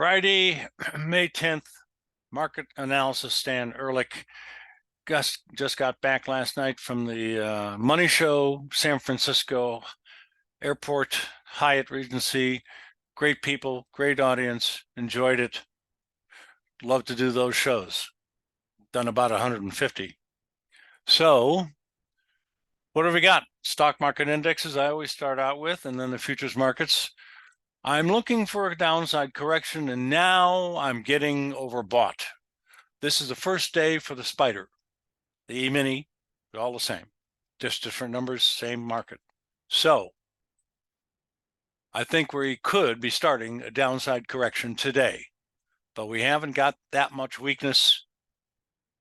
Friday, May 10th, market analysis. Stan Ehrlich just got back last night from the money show, San Francisco Airport, Hyatt Regency. Great people, great audience, enjoyed it. Love to do those shows. Done about 150. So what have we got? Stock market indexes I always start out with, and then the futures markets. I'm looking for a downside correction, and now I'm getting overbought. This is the first day for the spider. The E-mini, all the same. Just different numbers, same market. So I think we could be starting a downside correction today, but we haven't got that much weakness.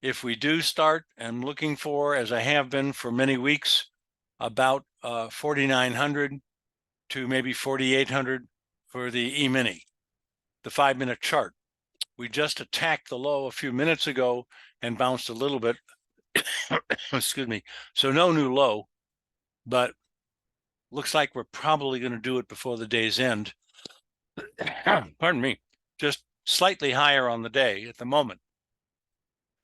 If we do start, I'm looking for, as I have been for many weeks, about 4,900 to maybe 4,800 for the E-mini, the 5-minute chart. We just attacked the low a few minutes ago and bounced a little bit. Excuse me. So no new low, but looks like we're probably going to do it before the day's end. Pardon me. Just slightly higher on the day at the moment.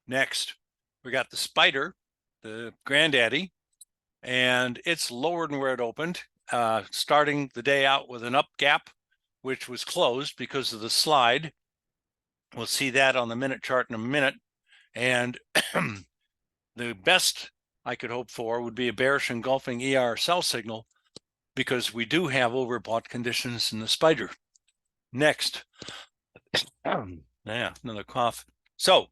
Next, we got the spider, the granddaddy, and it's lower than where it opened, starting the day out with an up gap, which was closed because of the slide. We'll see that on the minute chart in a minute. And the best I could hope for would be a bearish engulfing ER sell signal, because we do have overbought conditions in the spider. Next, yeah, another cough. So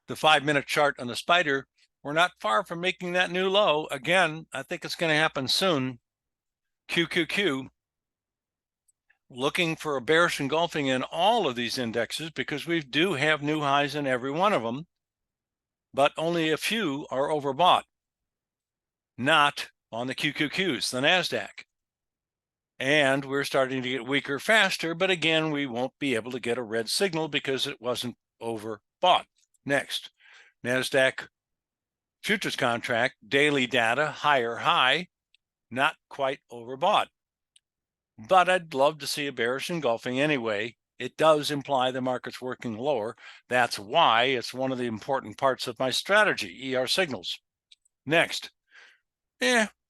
the 5-minute chart on the spider, we're not far from making that new low. Again, I think it's going to happen soon. QQQ, looking for a bearish engulfing in all of these indexes, because we do have new highs in every one of them, but only a few are overbought. Not on the QQQs, the NASDAQ. And we're starting to get weaker faster, but again, we won't be able to get a red signal because it wasn't overbought. Next, NASDAQ futures contract, daily data, higher high, not quite overbought. But I'd love to see a bearish engulfing anyway. It does imply the market's working lower. That's why it's one of the important parts of my strategy, ER signals. Next,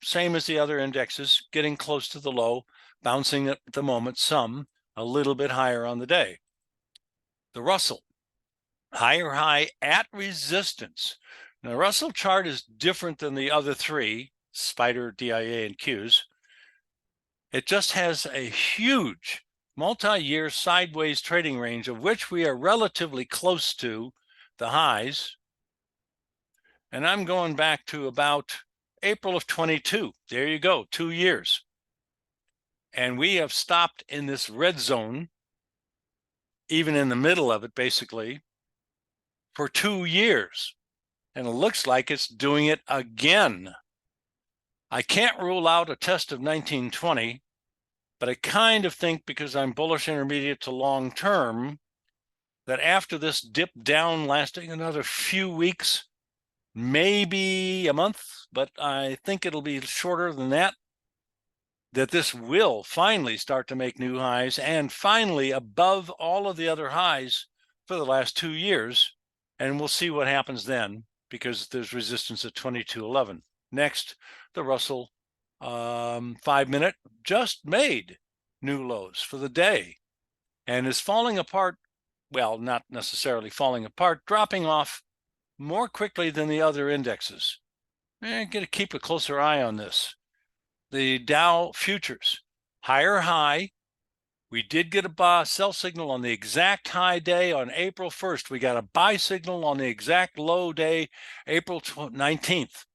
same as the other indexes, getting close to the low, bouncing at the moment, some a little bit higher on the day. The Russell, higher high at resistance. Now, the Russell chart is different than the other three, Spider, DIA, and Qs. It just has a huge multi-year sideways trading range, of which we are relatively close to the highs. And I'm going back to about April of 22. There you go, 2 years. And we have stopped in this red zone, even in the middle of it, basically, for 2 years. And it looks like it's doing it again. I can't rule out a test of 1920, but I kind of think, because I'm bullish intermediate to long term, that after this dip down lasting another few weeks, maybe a month, but I think it'll be shorter than that, that this will finally start to make new highs, and finally above all of the other highs for the last 2 years. And we'll see what happens then, because there's resistance at 2211. Next, the Russell 5-minute just made new lows for the day and is falling apart. Well, not necessarily falling apart, dropping off more quickly than the other indexes. Got to keep a closer eye on this. The Dow futures, higher high. We did get a sell signal on the exact high day on April 1st. We got a buy signal on the exact low day, April 19th.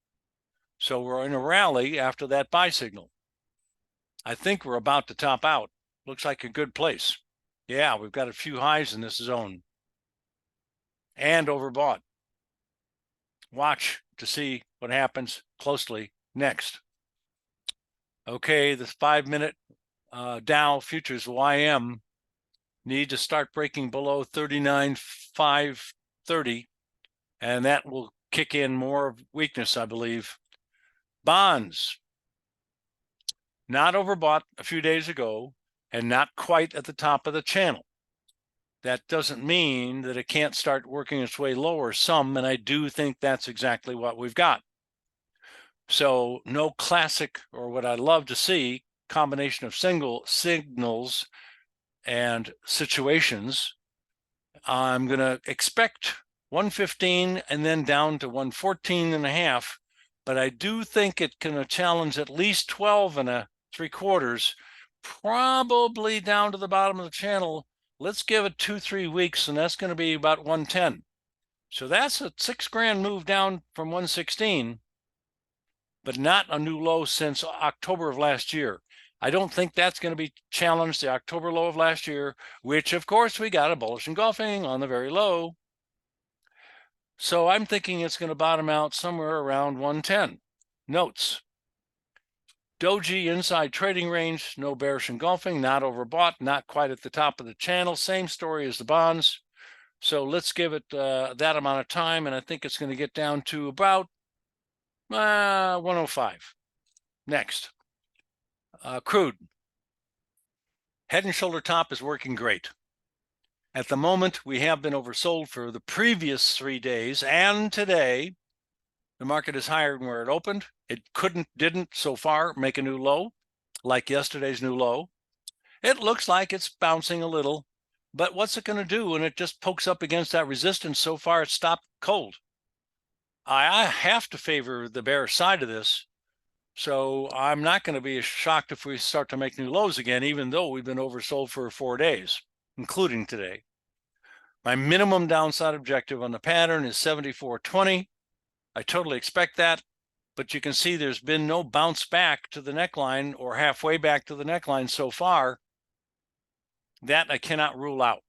So we're in a rally after that buy signal. I think we're about to top out. Looks like a good place. Yeah, we've got a few highs in this zone. And overbought. Watch to see what happens closely next. Okay, this 5-minute Dow futures YM need to start breaking below 39,530, and that will kick in more weakness, I believe. Bonds, not overbought a few days ago, and not quite at the top of the channel. That doesn't mean that it can't start working its way lower some, and I do think that's exactly what we've got. So no classic, or what I love to see, combination of single signals and situations. I'm going to expect 115 and then down to 114 and a half, but I do think it can challenge at least 12 and a 3/4, probably down to the bottom of the channel. Let's give it 2-3 weeks, and that's going to be about 110. So that's a $6,000 move down from 116, but not a new low since October of last year. I don't think that's going to be challenged, the October low of last year, which of course we got a bullish engulfing on the very low. So I'm thinking it's going to bottom out somewhere around 110. Notes: Doji inside trading range, no bearish engulfing, not overbought, not quite at the top of the channel. Same story as the bonds. So let's give it that amount of time, and I think it's going to get down to about 105. Next, crude. Head and shoulder top is working great. At the moment, we have been oversold for the previous 3 days, and today the market is higher than where it opened. It didn't so far make a new low like yesterday's new low. It looks like it's bouncing a little, but what's it going to do when it just pokes up against that resistance? So far, it's stopped cold. I have to favor the bearish side of this, so I'm not going to be shocked if we start to make new lows again, even though we've been oversold for 4 days, including today. My minimum downside objective on the pattern is 74.20. I totally expect that, but you can see there's been no bounce back to the neckline or halfway back to the neckline so far. That I cannot rule out.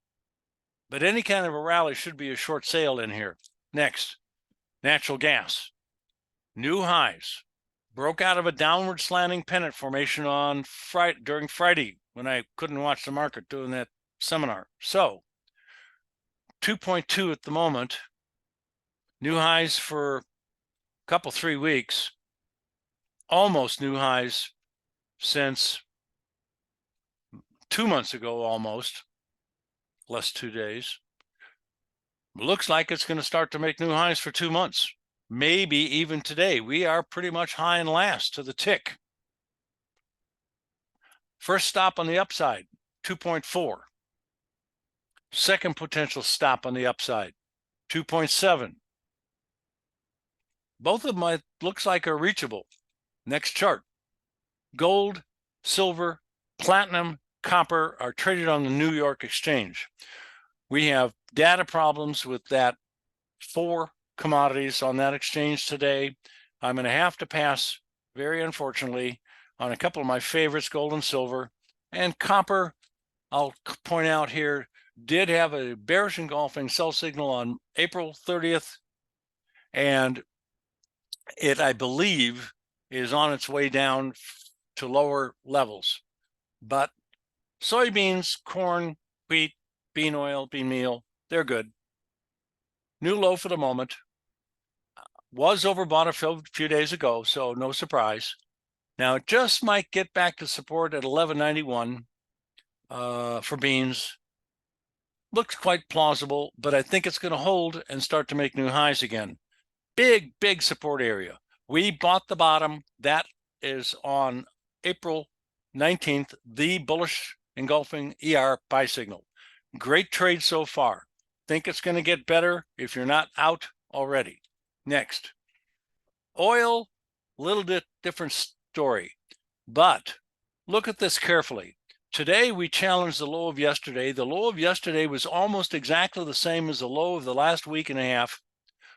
But any kind of a rally should be a short sale in here. Next, natural gas. New highs. Broke out of a downward slanting pennant formation on Friday, during Friday, when I couldn't watch the market doing that seminar. So 2.2 at the moment. New highs for a couple, 3 weeks. Almost new highs since 2 months ago, almost. Less 2 days. Looks like it's going to start to make new highs for 2 months. Maybe even today. We are pretty much high and last to the tick. First stop on the upside, 2.4. Second potential stop on the upside, 2.7. Both of them looks like are reachable. Next chart. Gold, silver, platinum, copper are traded on the New York Exchange. We have data problems with that 4 commodities on that exchange today. I'm going to have to pass, very unfortunately, on a couple of my favorites, gold and silver. And copper, I'll point out here, did have a bearish engulfing sell signal on April 30th, and it, I believe, is on its way down to lower levels. But soybeans, corn, wheat, bean oil, bean meal, they're good. New low for the moment. Was overbought a few days ago, so no surprise. Now it just might get back to support at 1191 for beans. Looks quite plausible, but I think it's going to hold and start to make new highs again. Big, big support area. We bought the bottom. That is on April 19th, the bullish engulfing ER buy signal. Great trade so far. Think it's going to get better if you're not out already. Next, oil, a little bit different story, but look at this carefully. Today, we challenged the low of yesterday. The low of yesterday was almost exactly the same as the low of the last week and a half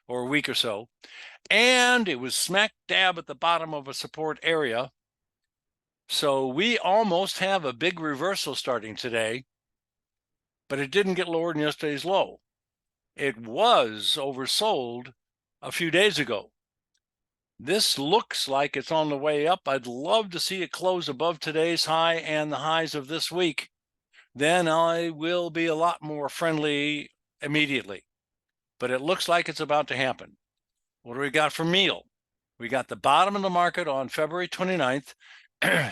or a week or so, and it was smack dab at the bottom of a support area. So we almost have a big reversal starting today, but it didn't get lower than yesterday's low. It was oversold a few days ago. This looks like it's on the way up. I'd love to see it close above today's high and the highs of this week. Then I will be a lot more friendly immediately. But it looks like it's about to happen. What do we got for meal? We got the bottom of the market on February 29th.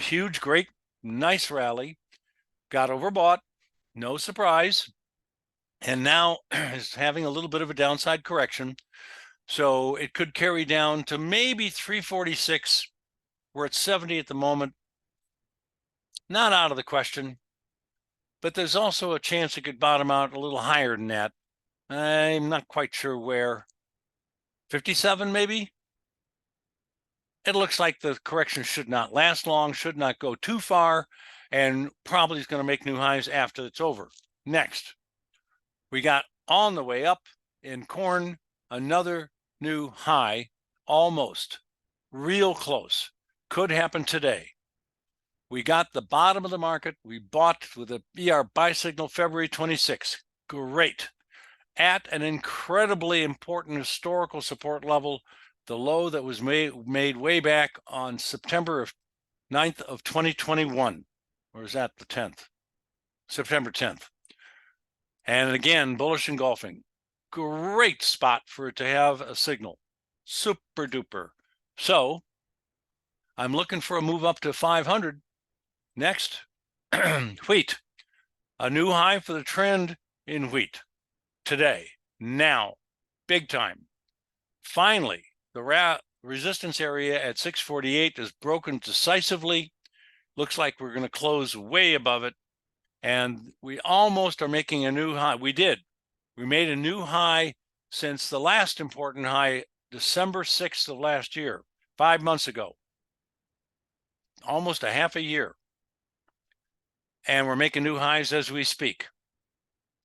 Huge, great, nice rally. Got overbought. No surprise. and now is having a little bit of a downside correction. So it could carry down to maybe 346. We're at 70 at the moment. Not out of the question, but there's also a chance it could bottom out a little higher than that. I'm not quite sure where. 57 maybe? It looks like the correction should not last long, should not go too far, and probably is going to make new highs after it's over. Next, we got on the way up in corn, another new high, almost, real close. Could happen today. We got the bottom of the market. We bought with a BR buy signal February 26. Great. At an incredibly important historical support level, the low that was made way back on September 9th of 2021. Or is that the 10th? September 10th. And again, bullish engulfing. Great spot for it to have a signal. Super duper. So I'm looking for a move up to 500. Next, wheat. A new high for the trend in wheat today, now, big time. Finally, the resistance area at 648 is broken decisively. Looks like we're going to close way above it. And we almost are making a new high. We did. We made a new high since the last important high, December 6th of last year, 5 months ago. Almost a half a year. And we're making new highs as we speak.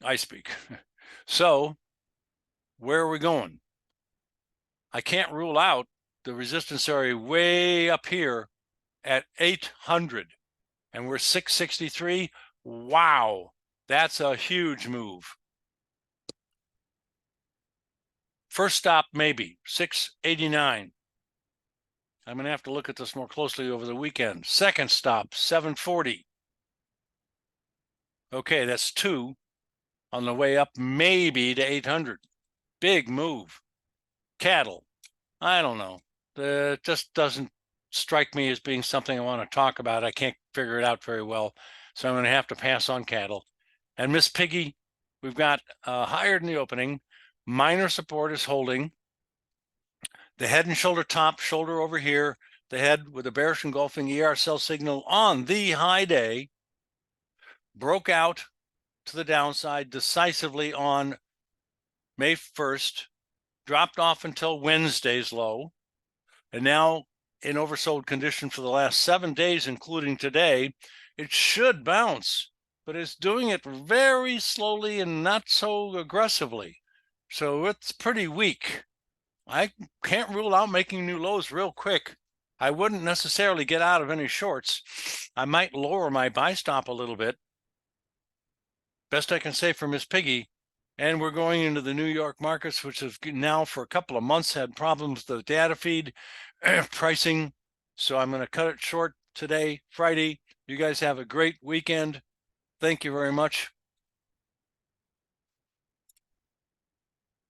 I speak. So, where are we going? I can't rule out the resistance area way up here at 800, and we're 663. Wow, that's a huge move. First stop, maybe 689. I'm going to have to look at this more closely over the weekend. Second stop, 740. Okay, that's 2 on the way up, maybe to 800. Big move. Cattle, I don't know. It just doesn't strike me as being something I want to talk about. I can't figure it out very well, so I'm going to have to pass on cattle. And Miss Piggy, we've got higher in the opening. Minor support is holding. The head and shoulder top, shoulder over here. The head with a bearish engulfing ER sell signal on the high day. Broke out to the downside decisively on May 1st. Dropped off until Wednesday's low. And now in oversold condition for the last 7 days, including today. It should bounce, but it's doing it very slowly and not so aggressively. So it's pretty weak. I can't rule out making new lows real quick. I wouldn't necessarily get out of any shorts. I might lower my buy stop a little bit. Best I can say for Miss Piggy. And we're going into the New York markets, which have now for a couple of months had problems with the data feed pricing. So I'm going to cut it short today, Friday. You guys have a great weekend. Thank you very much.